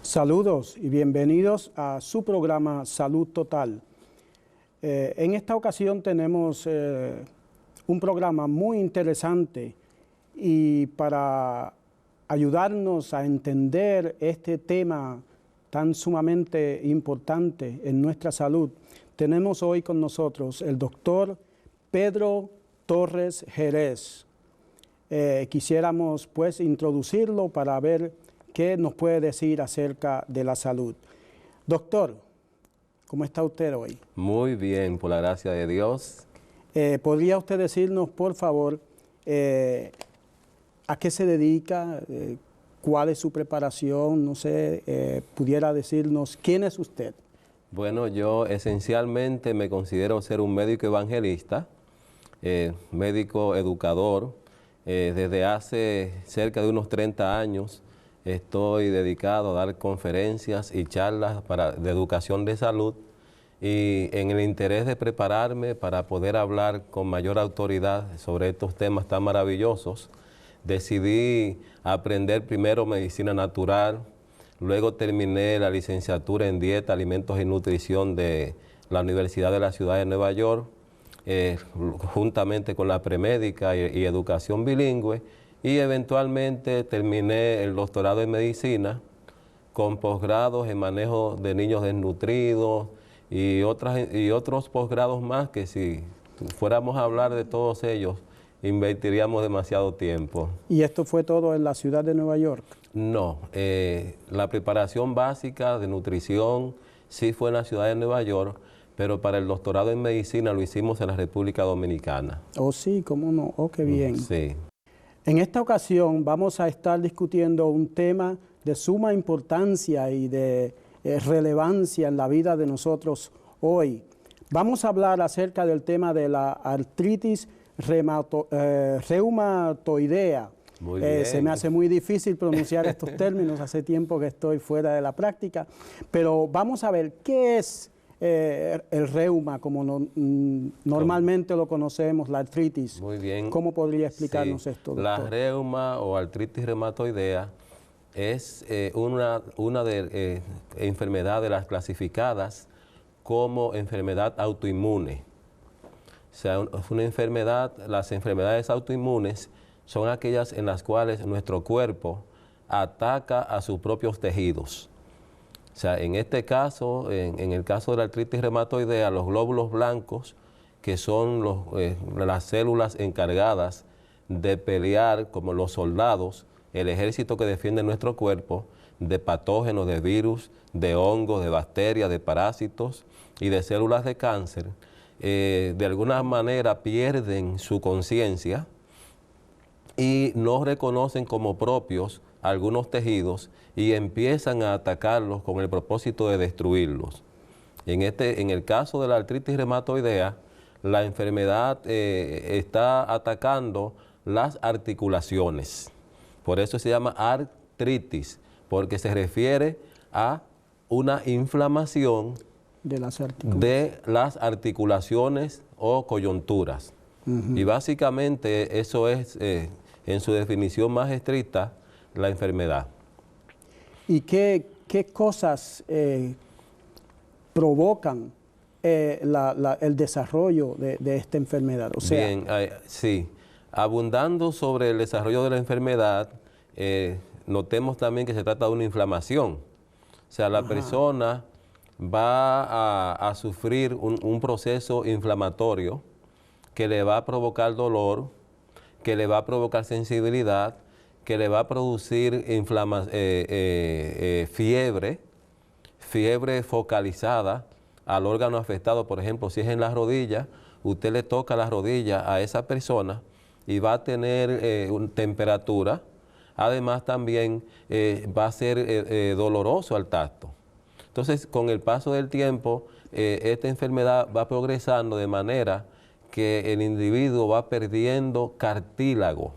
Saludos y bienvenidos a su programa Salud Total. En esta ocasión tenemos un programa muy interesante y para ayudarnos a entender este tema tan sumamente importante en nuestra salud, tenemos hoy con nosotros el doctor Pedro Torres Jerez. Quisiéramos pues introducirlo para ver qué nos puede decir acerca de la salud. Doctor, ¿cómo está usted hoy? Muy bien, por la gracia de Dios. ¿Podría usted decirnos, por favor, a qué se dedica, cuál es su preparación? No sé, pudiera decirnos quién es usted. Bueno, yo esencialmente me considero ser un médico evangelista, médico educador. Desde hace cerca de unos 30 años estoy dedicado a dar conferencias y charlas de educación de salud, y en el interés de prepararme para poder hablar con mayor autoridad sobre estos temas tan maravillosos, decidí aprender primero medicina natural, luego terminé la licenciatura en dieta, alimentos y nutrición de la Universidad de la Ciudad de Nueva York, juntamente con la premédica y educación bilingüe, y eventualmente terminé el doctorado en medicina con posgrados en manejo de niños desnutridos y otros posgrados más que si fuéramos a hablar de todos ellos invertiríamos demasiado tiempo. ¿Y esto fue todo en la ciudad de Nueva York? No, la preparación básica de nutrición sí fue en la ciudad de Nueva York, pero para el doctorado en medicina lo hicimos en la República Dominicana. Oh sí, cómo no, oh qué bien. Sí. En esta ocasión vamos a estar discutiendo un tema de suma importancia y de relevancia en la vida de nosotros hoy. Vamos a hablar acerca del tema de la artritis reumatoidea. Muy bien. Se me hace muy difícil pronunciar estos términos, hace tiempo que estoy fuera de la práctica, pero vamos a ver qué es el reuma, como normalmente lo conocemos, la artritis. Muy bien. ¿Cómo podría explicarnos Sí. esto, doctor? La reuma o artritis reumatoidea es una de enfermedades de las clasificadas como enfermedad autoinmune. O sea, es una enfermedad, las enfermedades autoinmunes son aquellas en las cuales nuestro cuerpo ataca a sus propios tejidos. O sea, en este caso, en el caso de la artritis reumatoidea, los glóbulos blancos, que son las células encargadas de pelear, como los soldados, el ejército que defiende nuestro cuerpo, de patógenos, de virus, de hongos, de bacterias, de parásitos y de células de cáncer, de alguna manera pierden su conciencia y no reconocen como propios algunos tejidos y empiezan a atacarlos con el propósito de destruirlos. En el caso de la artritis reumatoidea, la enfermedad está atacando las articulaciones. Por eso se llama artritis, porque se refiere a una inflamación de las articulaciones o coyunturas. Y básicamente eso es, en su definición más estricta, la enfermedad. ¿Y qué cosas provocan el desarrollo de esta enfermedad? O sea, bien, sí. Abundando sobre el desarrollo de la enfermedad, notemos también que se trata de una inflamación. O sea, la persona va a sufrir un proceso inflamatorio que le va a provocar dolor, que le va a provocar sensibilidad, que le va a producir fiebre focalizada al órgano afectado. Por ejemplo, si es en la rodilla, usted le toca la rodilla a esa persona y va a tener temperatura. Además también va a ser doloroso al tacto. Entonces, con el paso del tiempo, esta enfermedad va progresando de manera que el individuo va perdiendo cartílago.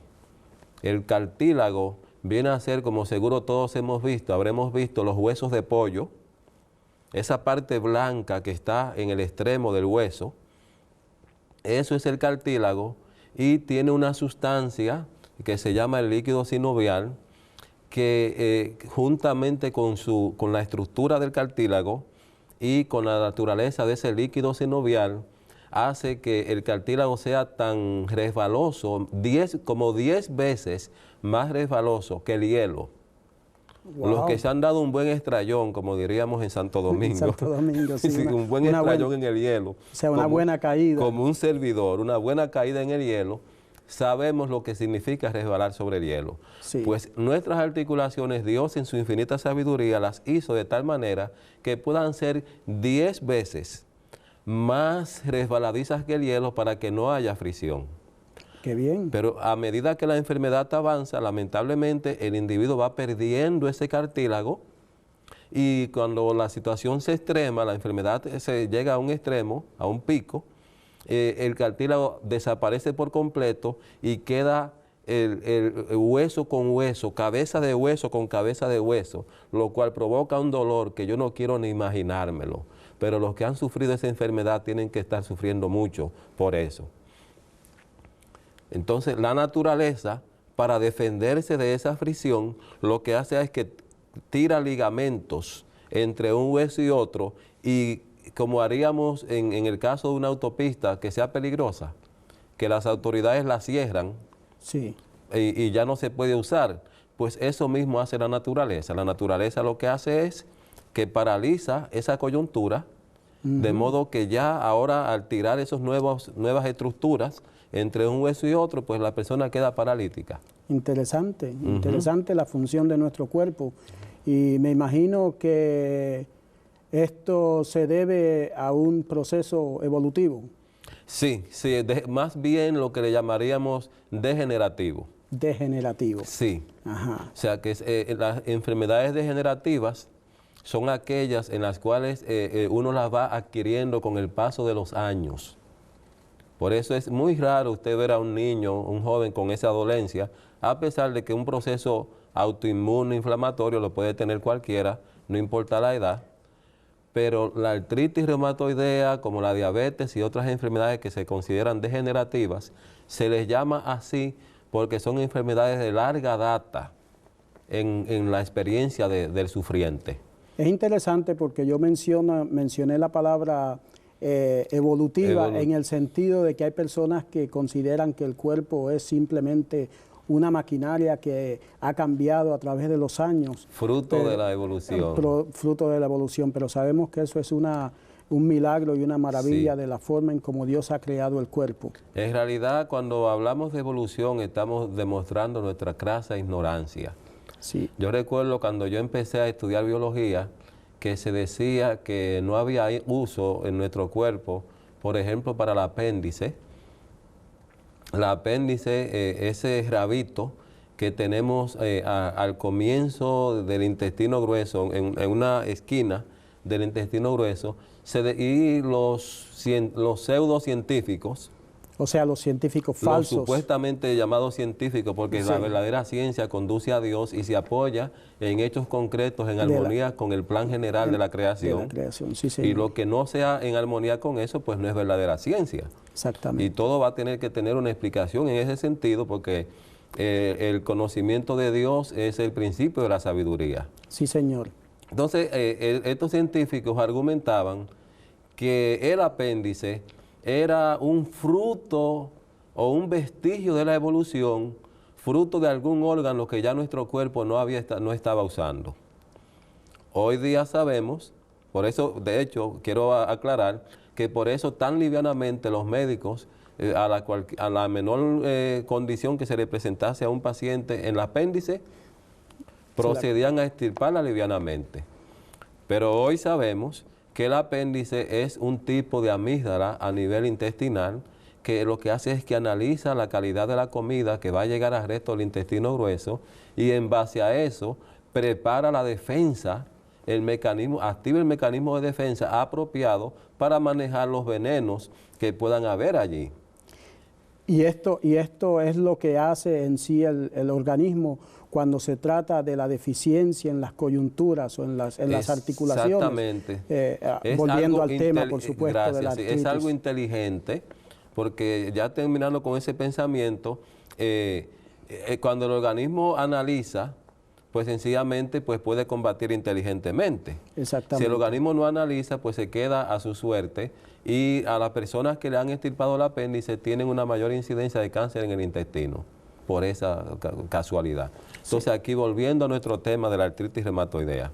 El cartílago viene a ser, como seguro todos hemos visto, habremos visto los huesos de pollo, esa parte blanca que está en el extremo del hueso, eso es el cartílago, y tiene una sustancia que se llama el líquido sinovial, que juntamente con la estructura del cartílago y con la naturaleza de ese líquido sinovial, hace que el cartílago sea tan resbaloso, como 10 veces más resbaloso que el hielo. Wow. Los que se han dado un buen estrellón, como diríamos en Santo Domingo. En Santo Domingo, sí. Sí, un buen estrellón en el hielo. O sea, una buena caída. Como un servidor, una buena caída en el hielo, sabemos lo que significa resbalar sobre el hielo. Sí. Pues nuestras articulaciones, Dios en su infinita sabiduría las hizo de tal manera que puedan ser 10 veces más resbaladizas que el hielo para que no haya fricción. Qué bien. Pero a medida que la enfermedad avanza, lamentablemente el individuo va perdiendo ese cartílago y cuando la situación se extrema, la enfermedad se llega a un extremo, a un pico, el cartílago desaparece por completo y queda el hueso con hueso, cabeza de hueso con cabeza de hueso, lo cual provoca un dolor que yo no quiero ni imaginármelo. Pero los que han sufrido esa enfermedad tienen que estar sufriendo mucho por eso. Entonces, la naturaleza, para defenderse de esa fricción, lo que hace es que tira ligamentos entre un hueso y otro, y como haríamos en el caso de una autopista que sea peligrosa, que las autoridades la cierran, sí, y ya no se puede usar, pues eso mismo hace la naturaleza. La naturaleza lo que hace es que paraliza esa coyuntura, de modo que ya ahora al tirar esas nuevas estructuras entre un hueso y otro, pues la persona queda paralítica. Interesante, interesante la función de nuestro cuerpo. Y me imagino que esto se debe a un proceso evolutivo. Sí, sí, más bien lo que le llamaríamos degenerativo. Degenerativo. Sí. Ajá. O sea que las enfermedades degenerativas son aquellas en las cuales uno las va adquiriendo con el paso de los años. Por eso es muy raro usted ver a un niño, un joven con esa dolencia, a pesar de que un proceso autoinmune inflamatorio lo puede tener cualquiera, no importa la edad, pero la artritis reumatoidea, como la diabetes y otras enfermedades que se consideran degenerativas, se les llama así porque son enfermedades de larga data en la experiencia del sufriente. Es interesante porque yo mencioné la palabra evolutiva en el sentido de que hay personas que consideran que el cuerpo es simplemente una maquinaria que ha cambiado a través de los años. Fruto de la evolución. Fruto de la evolución, pero sabemos que eso es un milagro y una maravilla Sí. de la forma en cómo Dios ha creado el cuerpo. En realidad, cuando hablamos de evolución, estamos demostrando nuestra crasa ignorancia. Sí. Yo recuerdo cuando yo empecé a estudiar biología, que se decía que no había uso en nuestro cuerpo, por ejemplo, para el apéndice. El apéndice, ese rabito que tenemos al comienzo del intestino grueso, en una esquina del intestino grueso, y los pseudocientíficos, O sea, los científicos falsos. los supuestamente llamados científicos, porque Sí. la verdadera ciencia conduce a Dios y se apoya en hechos concretos, en armonía con el plan general de la creación. De la creación, sí, señor. Y lo que no sea en armonía con eso, pues no es verdadera ciencia. Exactamente. Y todo va a tener que tener una explicación en ese sentido, porque el conocimiento de Dios es el principio de la sabiduría. Sí, señor. Entonces, estos científicos argumentaban que el apéndice era un fruto o un vestigio de la evolución, fruto de algún órgano que ya nuestro cuerpo no estaba usando. Hoy día sabemos, por eso, de hecho, quiero aclarar que por eso tan livianamente los médicos, a la menor condición que se le presentase a un paciente en el apéndice, procedían a extirparla livianamente. Pero hoy sabemos que el apéndice es un tipo de amígdala a nivel intestinal que lo que hace es que analiza la calidad de la comida que va a llegar al resto del intestino grueso y en base a eso prepara la defensa, activa el mecanismo de defensa apropiado para manejar los venenos que puedan haber allí. Y esto es lo que hace en sí el organismo cuando se trata de la deficiencia en las coyunturas o en las articulaciones. Exactamente. Volviendo al tema, por supuesto, gracias, de la artritis. Es algo inteligente, porque ya terminando con ese pensamiento, cuando el organismo analiza, pues sencillamente pues puede combatir inteligentemente. Exactamente. Si el organismo no analiza, pues se queda a su suerte, y a las personas que le han extirpado el apéndice tienen una mayor incidencia de cáncer en el intestino, por esa casualidad. Entonces, aquí volviendo a nuestro tema de la artritis reumatoidea.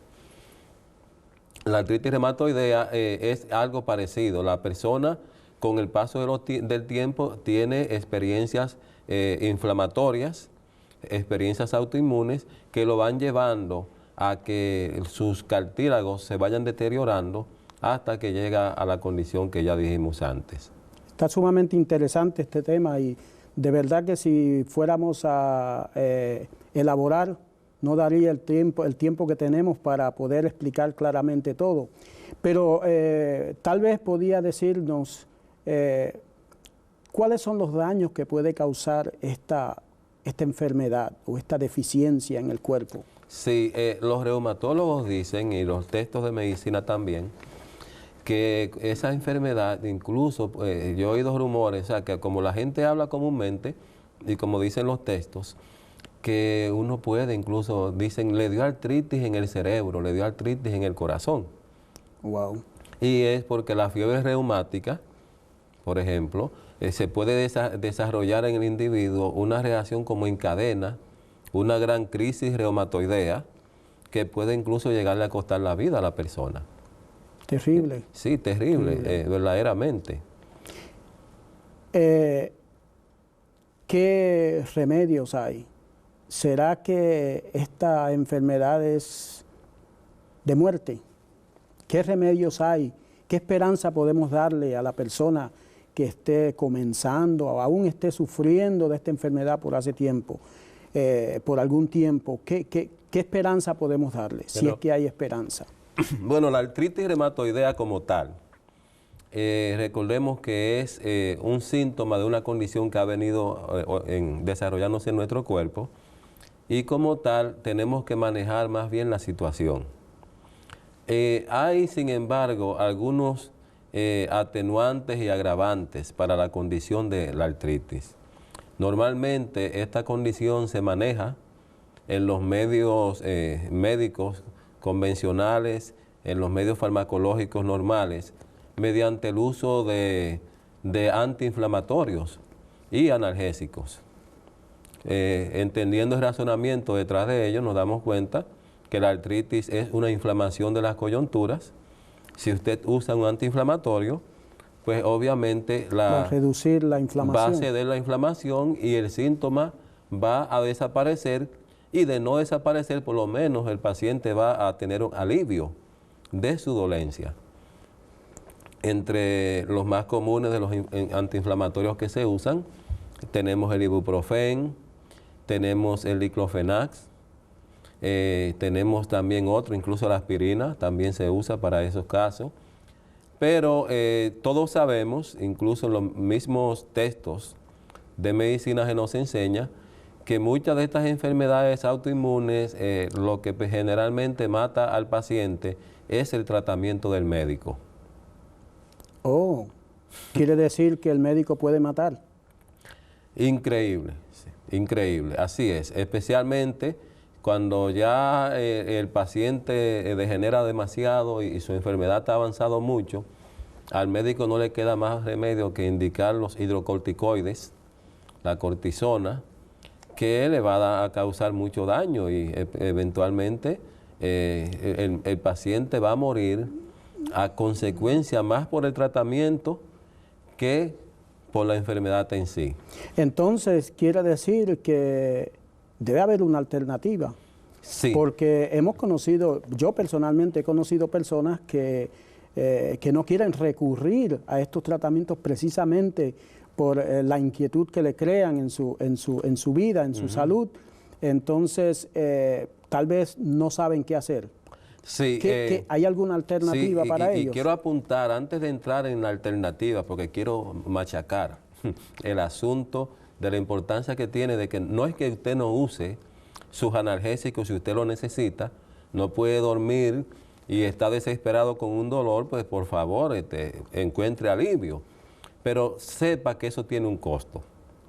La artritis reumatoidea es algo parecido. La persona, con el paso del tiempo, tiene experiencias inflamatorias, experiencias autoinmunes, que lo van llevando a que sus cartílagos se vayan deteriorando hasta que llega a la condición que ya dijimos antes. Está sumamente interesante este tema, y de verdad que si fuéramos a elaborar, no daría el tiempo que tenemos para poder explicar claramente todo. Pero tal vez podía decirnos cuáles son los daños que puede causar esta enfermedad o esta deficiencia en el cuerpo. Sí, los reumatólogos dicen, y los textos de medicina también, que esa enfermedad, incluso yo he oído rumores, o sea, que como la gente habla comúnmente, y como dicen los textos, que uno puede incluso, dicen, le dio artritis en el cerebro, le dio artritis en el corazón. Wow. Y es porque la fiebre reumática, por ejemplo, se puede desarrollar en el individuo una reacción como en cadena, una gran crisis reumatoidea, que puede incluso llegarle a costar la vida a la persona. Terrible. Sí, terrible. Verdaderamente. ¿Qué remedios hay? ¿Será que esta enfermedad es de muerte? ¿Qué remedios hay? ¿Qué esperanza podemos darle a la persona que esté comenzando o aún esté sufriendo de esta enfermedad por hace tiempo, por algún tiempo? ¿Qué esperanza podemos darle, si es que hay esperanza? Bueno, la artritis reumatoidea como tal, recordemos que es un síntoma de una condición que ha venido desarrollándose en nuestro cuerpo, y como tal tenemos que manejar más bien la situación. Hay, sin embargo, algunos atenuantes y agravantes para la condición de la artritis. Normalmente esta condición se maneja en los medios médicos convencionales, en los medios farmacológicos normales, mediante el uso de antiinflamatorios y analgésicos. Entendiendo el razonamiento detrás de ello, nos damos cuenta que la artritis es una inflamación de las coyunturas. Si usted usa un antiinflamatorio, pues obviamente va a reducir la inflamación. Va a ceder la inflamación y el síntoma va a desaparecer, y de no desaparecer, por lo menos el paciente va a tener un alivio de su dolencia. Entre los más comunes de los antiinflamatorios que se usan, tenemos el ibuprofeno, tenemos el diclofenac, tenemos también otro, incluso la aspirina también se usa para esos casos. Pero todos sabemos, incluso en los mismos textos de medicina se nos enseña, que muchas de estas enfermedades autoinmunes, lo que generalmente mata al paciente es el tratamiento del médico. Oh, ¿quiere decir que el médico puede matar? Increíble, sí, increíble, así es, especialmente cuando ya el paciente degenera demasiado y su enfermedad ha avanzado mucho. Al médico no le queda más remedio que indicar los hidrocorticoides, la cortisona, que le va a causar mucho daño, y eventualmente el paciente va a morir a consecuencia más por el tratamiento que por la enfermedad en sí. Entonces, quiere decir que debe haber una alternativa. Sí. Porque hemos conocido, yo personalmente he conocido personas que no quieren recurrir a estos tratamientos precisamente por la inquietud que le crean en su vida, en su salud. Entonces, tal vez no saben qué hacer. Sí, ¿Hay alguna alternativa para ellos? Y quiero apuntar, antes de entrar en la alternativa, porque quiero machacar el asunto de la importancia que tiene de que no es que usted no use sus analgésicos si usted lo necesita, no puede dormir y está desesperado con un dolor, pues por favor encuentre alivio. Pero sepa que eso tiene un costo.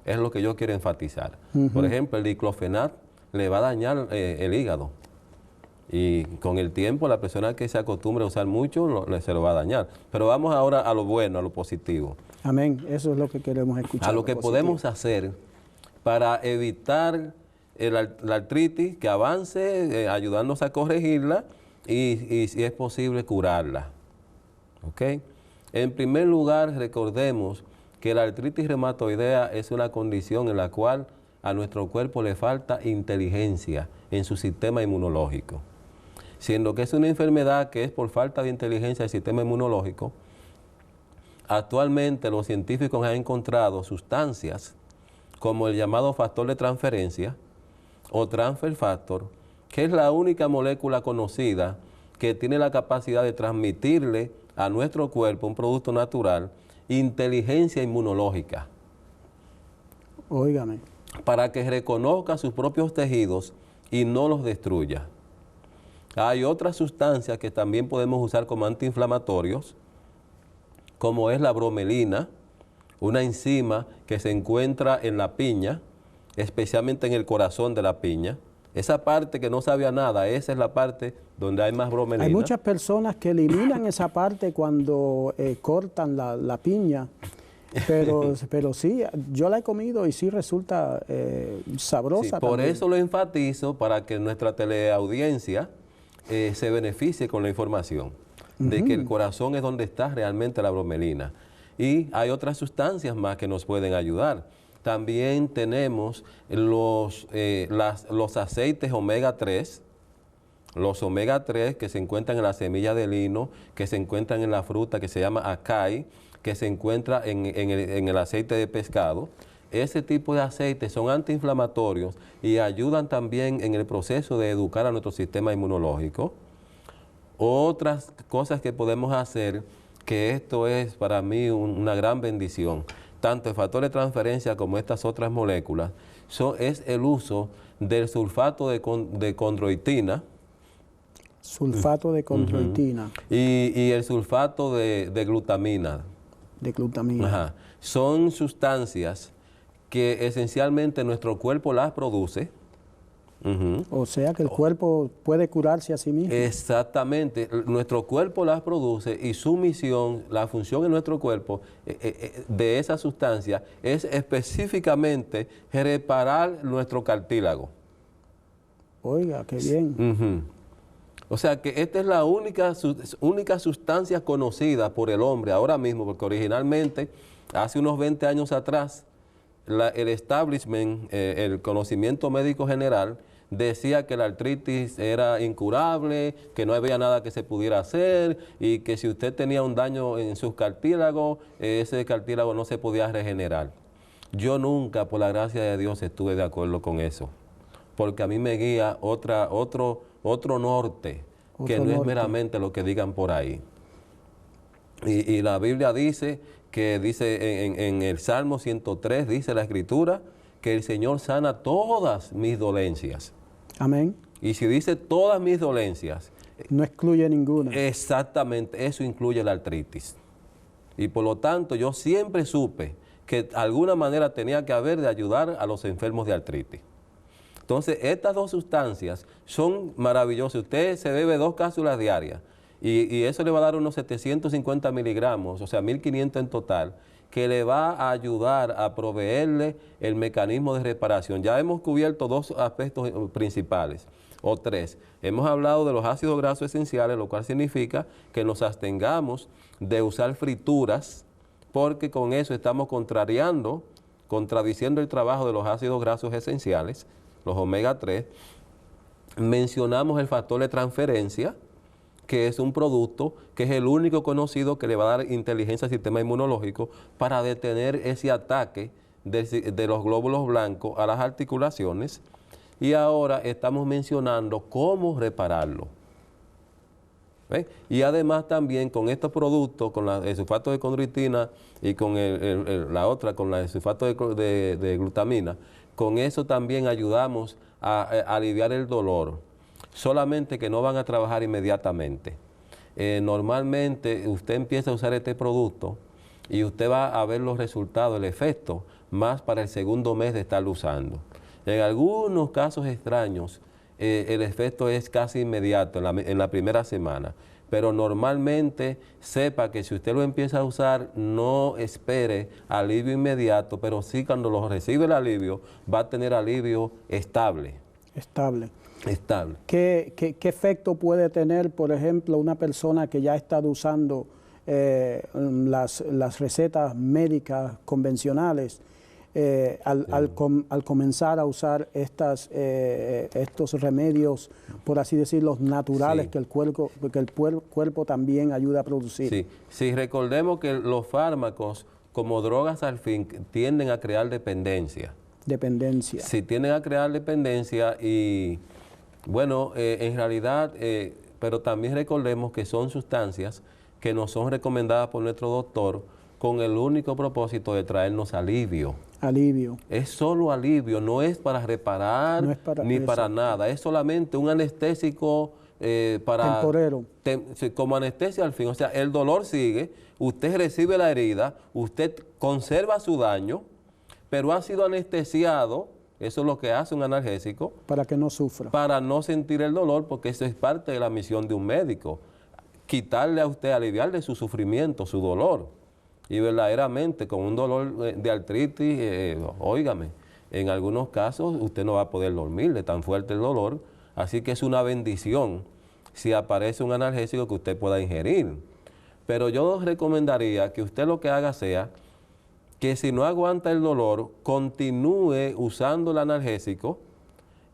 Es lo que yo quiero enfatizar. Por ejemplo, el diclofenac le va a dañar el hígado. Y con el tiempo, la persona que se acostumbre a usar mucho, se lo va a dañar. Pero vamos ahora a lo bueno, a lo positivo. Amén. Eso es lo que queremos escuchar. A lo que podemos hacer para evitar la artritis, que avance, ayudándonos a corregirla y si es posible curarla. ¿Ok? En primer lugar, recordemos que la artritis reumatoidea es una condición en la cual a nuestro cuerpo le falta inteligencia en su sistema inmunológico. Siendo que es una enfermedad que es por falta de inteligencia del sistema inmunológico, actualmente los científicos han encontrado sustancias como el llamado factor de transferencia o transfer factor, que es la única molécula conocida que tiene la capacidad de transmitirle a nuestro cuerpo, un producto natural, inteligencia inmunológica. Óigame. Para que reconozca sus propios tejidos y no los destruya. Hay otras sustancias que también podemos usar como antiinflamatorios, como es la bromelina, una enzima que se encuentra en la piña, especialmente en el corazón de la piña. Esa parte que no sabía nada, esa es la parte donde hay más bromelina. Hay muchas personas que eliminan esa parte cuando cortan la piña, pero sí, yo la he comido y sí resulta sabrosa. Sí, por también. eso lo enfatizo, para que nuestra teleaudiencia se beneficie con la información de que el corazón es donde está realmente la bromelina. Y hay otras sustancias más que nos pueden ayudar. También tenemos los aceites omega 3, los omega 3 que se encuentran en la semilla de lino, que se encuentran en la fruta que se llama acai, que se encuentra en el aceite de pescado. Ese tipo de aceites son antiinflamatorios y ayudan también en el proceso de educar a nuestro sistema inmunológico. Otras cosas que podemos hacer, que esto es para mí una gran bendición, tanto el factor de transferencia como estas otras moléculas, es el uso del sulfato de condroitina. Sulfato de condroitina. Y el sulfato de glutamina. De glutamina. Ajá. Son sustancias que esencialmente nuestro cuerpo las produce. O sea que el cuerpo puede curarse a sí mismo. Exactamente, nuestro cuerpo las produce y su misión, la función en nuestro cuerpo de esa sustancia es específicamente reparar nuestro cartílago. Oiga, qué bien. O sea que esta es la única sustancia conocida por el hombre ahora mismo, porque originalmente, hace unos 20 años atrás, el establishment, el conocimiento médico general, decía que la artritis era incurable, que no había nada que se pudiera hacer y que si usted tenía un daño en sus cartílagos, ese cartílago no se podía regenerar. Yo nunca, por la gracia de Dios, estuve de acuerdo con eso, porque a mí me guía otro norte, que no es meramente lo que digan por ahí. Y la Biblia dice en el Salmo 103, dice la Escritura, que el Señor sana todas mis dolencias. Amén. Y si dice todas mis dolencias, no excluye ninguna. Exactamente, eso incluye la artritis. Y por lo tanto, yo siempre supe que alguna manera tenía que haber de ayudar a los enfermos de artritis. Entonces, estas dos sustancias son maravillosas. Usted se bebe 2 cápsulas diarias y eso le va a dar unos 750 miligramos, o sea, 1500 en total, que le va a ayudar a proveerle el mecanismo de reparación. Ya hemos cubierto 2 aspectos principales, o 3. Hemos hablado de los ácidos grasos esenciales, lo cual significa que nos abstengamos de usar frituras, porque con eso estamos contradiciendo el trabajo de los ácidos grasos esenciales, los omega 3. Mencionamos el factor de transferencia, que es un producto que es el único conocido que le va a dar inteligencia al sistema inmunológico para detener ese ataque de los glóbulos blancos a las articulaciones. Y ahora estamos mencionando cómo repararlo. ¿Ve? Y además también con estos productos, con el sulfato de condroitina y con la otra, con el sulfato de glutamina, con eso también ayudamos a aliviar el dolor. Solamente que no van a trabajar inmediatamente. Normalmente usted empieza a usar este producto y usted va a ver los resultados, el efecto, más para el segundo mes de estarlo usando. En algunos casos extraños, el efecto es casi inmediato en la primera semana. Pero normalmente sepa que si usted lo empieza a usar, no espere alivio inmediato, pero sí cuando lo recibe el alivio, va a tener alivio estable. Estable. Estable. ¿Qué efecto puede tener, por ejemplo, una persona que ya ha estado usando las recetas médicas convencionales al comenzar a usar estos remedios, por así decirlo, naturales, que el cuerpo también ayuda a producir? Sí, sí, recordemos que los fármacos, como drogas al fin, tienden a crear dependencia. Dependencia. Sí, tienden a crear dependencia y, bueno, en realidad, pero también recordemos que son sustancias que nos son recomendadas por nuestro doctor con el único propósito de traernos alivio. Alivio. Es solo alivio, no es para reparar ni para nada, es solamente un anestésico para... Temporero. Como anestesia al fin, o sea, el dolor sigue, usted recibe la herida, usted conserva su daño, pero ha sido anestesiado, eso es lo que hace un analgésico. Para que no sufra. Para no sentir el dolor, porque eso es parte de la misión de un médico. Quitarle a usted, aliviarle su sufrimiento, su dolor. Y verdaderamente con un dolor de artritis, óigame, en algunos casos usted no va a poder dormir de tan fuerte el dolor, así que es una bendición si aparece un analgésico que usted pueda ingerir. Pero yo recomendaría que usted lo que haga sea que si no aguanta el dolor, continúe usando el analgésico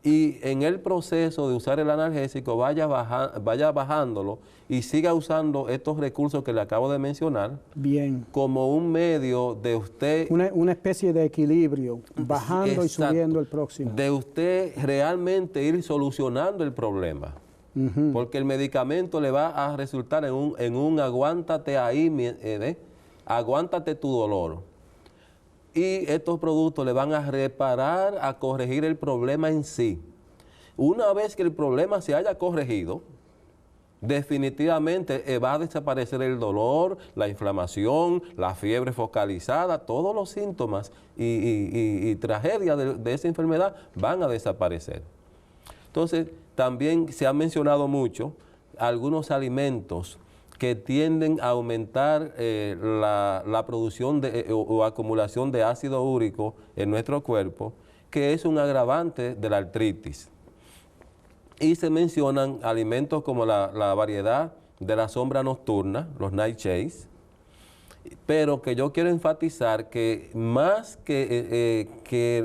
y en el proceso de usar el analgésico vaya bajándolo y siga usando estos recursos que le acabo de mencionar. Bien. Como un medio de usted... Una especie de equilibrio, bajando. Exacto. Y subiendo el próximo. De usted realmente ir solucionando el problema. Porque el medicamento le va a resultar en un aguántate ahí, aguántate tu dolor. Y estos productos le van a reparar, a corregir el problema en sí. Una vez que el problema se haya corregido, definitivamente va a desaparecer el dolor, la inflamación, la fiebre focalizada, todos los síntomas y tragedias de esa enfermedad van a desaparecer. Entonces, también se ha mencionado mucho algunos alimentos que tienden a aumentar la producción o acumulación de ácido úrico en nuestro cuerpo, que es un agravante de la artritis. Y se mencionan alimentos como la variedad de la sombra nocturna, los nightshades, pero que yo quiero enfatizar que más que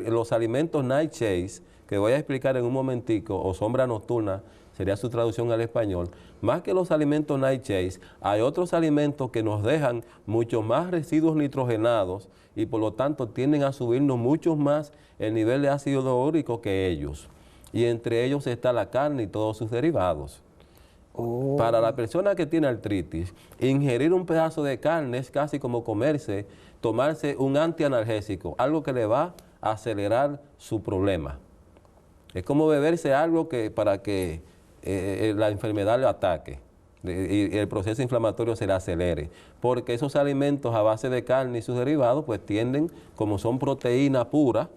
los alimentos nightshades, que voy a explicar en un momentico, o sombra nocturna, sería su traducción al español, más que los alimentos nightshades, hay otros alimentos que nos dejan mucho más residuos nitrogenados y por lo tanto tienden a subirnos mucho más el nivel de ácido úrico que ellos. Y entre ellos está la carne y todos sus derivados. Para la persona que tiene artritis, ingerir un pedazo de carne es casi como tomarse un antianalgésico, algo que le va a acelerar su problema. Es como beberse algo para que la enfermedad le ataque y el proceso inflamatorio se le acelere, porque esos alimentos a base de carne y sus derivados pues tienden, como son proteína pura,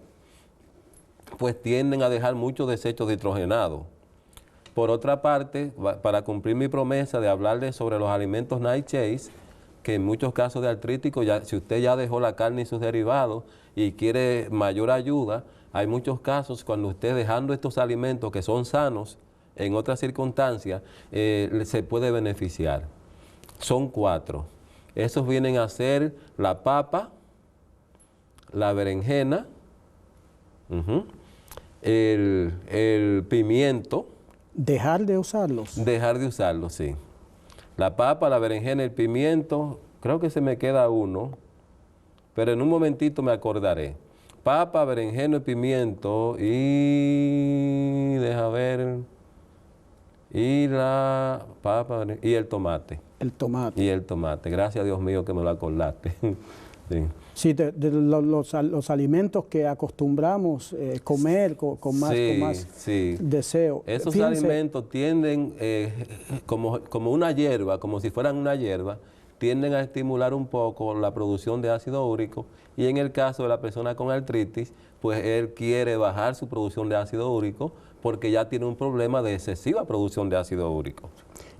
pues tienden a dejar muchos desechos nitrogenados. Por otra parte, para cumplir mi promesa de hablarles sobre los alimentos nightshades, que en muchos casos de artrítico, si usted ya dejó la carne y sus derivados y quiere mayor ayuda, hay muchos casos cuando usted dejando estos alimentos que son sanos, en otras circunstancias, se puede beneficiar. Son 4. Esos vienen a ser la papa, la berenjena, el pimiento. ¿Dejar de usarlos? Dejar de usarlos, sí. La papa, la berenjena, el pimiento, creo que se me queda uno, pero en un momentito me acordaré. Papa, berenjena y pimiento y... deja ver... y la papa y el tomate. El tomate. Y el tomate. Gracias a Dios mío que me lo acordaste. Sí, sí los alimentos que acostumbramos comer con más deseo. Esos alimentos tienden, como una hierba, como si fueran una hierba, tienden a estimular un poco la producción de ácido úrico y en el caso de la persona con artritis, pues él quiere bajar su producción de ácido úrico porque ya tiene un problema de excesiva producción de ácido úrico.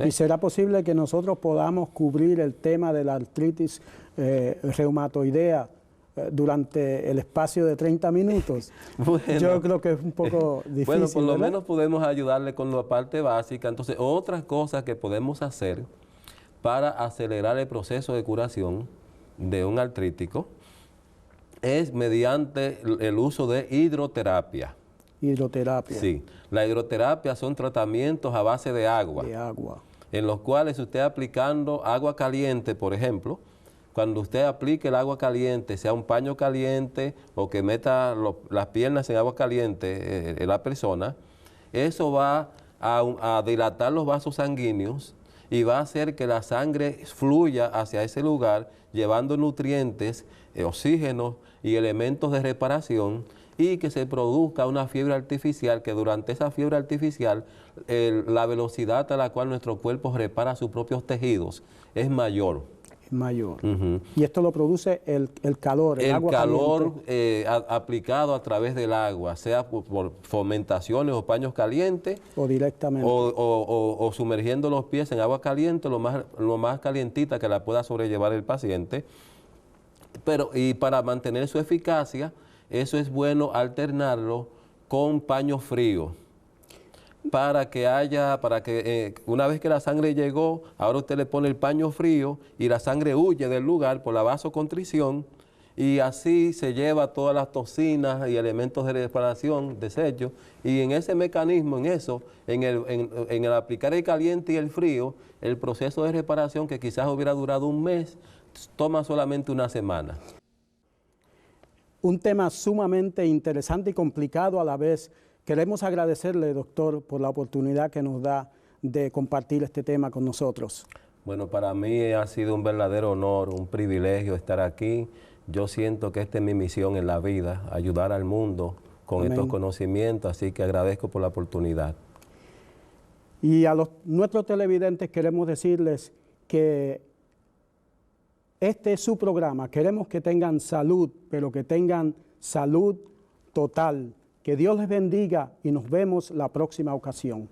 ¿Y será posible que nosotros podamos cubrir el tema de la artritis reumatoidea durante el espacio de 30 minutos? Bueno, yo creo que es un poco difícil. Bueno, por lo ¿verdad? menos podemos ayudarle con la parte básica. Entonces, otras cosas que podemos hacer para acelerar el proceso de curación de un artrítico es mediante el uso de hidroterapia. Hidroterapia. Sí, la hidroterapia son tratamientos a base de agua. De agua. En los cuales usted aplicando agua caliente, por ejemplo, cuando usted aplique el agua caliente, sea un paño caliente o que meta las piernas en agua caliente la persona, eso va a dilatar los vasos sanguíneos y va a hacer que la sangre fluya hacia ese lugar, llevando nutrientes, oxígeno y elementos de reparación, y que se produzca una fiebre artificial, que durante esa fiebre artificial la velocidad a la cual nuestro cuerpo repara sus propios tejidos es mayor. Mayor. Y esto lo produce el calor, el agua calor aplicado a través del agua, sea por fomentaciones o paños calientes, o directamente, o sumergiendo los pies en agua caliente, lo más calientita que la pueda sobrellevar el paciente. Y para mantener su eficacia, eso es bueno alternarlo con paño frío, para que una vez que la sangre llegó, ahora usted le pone el paño frío y la sangre huye del lugar por la vasoconstricción, y así se lleva todas las toxinas y elementos de reparación, desechos, y en ese mecanismo, en el aplicar el caliente y el frío, el proceso de reparación, que quizás hubiera durado un mes, toma solamente una semana. Un tema sumamente interesante y complicado a la vez. Queremos agradecerle, doctor, por la oportunidad que nos da de compartir este tema con nosotros. Bueno, para mí ha sido un verdadero honor, un privilegio estar aquí. Yo siento que esta es mi misión en la vida, ayudar al mundo con estos conocimientos, así que agradezco por la oportunidad. Y a nuestros televidentes queremos decirles que este es su programa. Queremos que tengan salud, pero que tengan salud total. Que Dios les bendiga y nos vemos la próxima ocasión.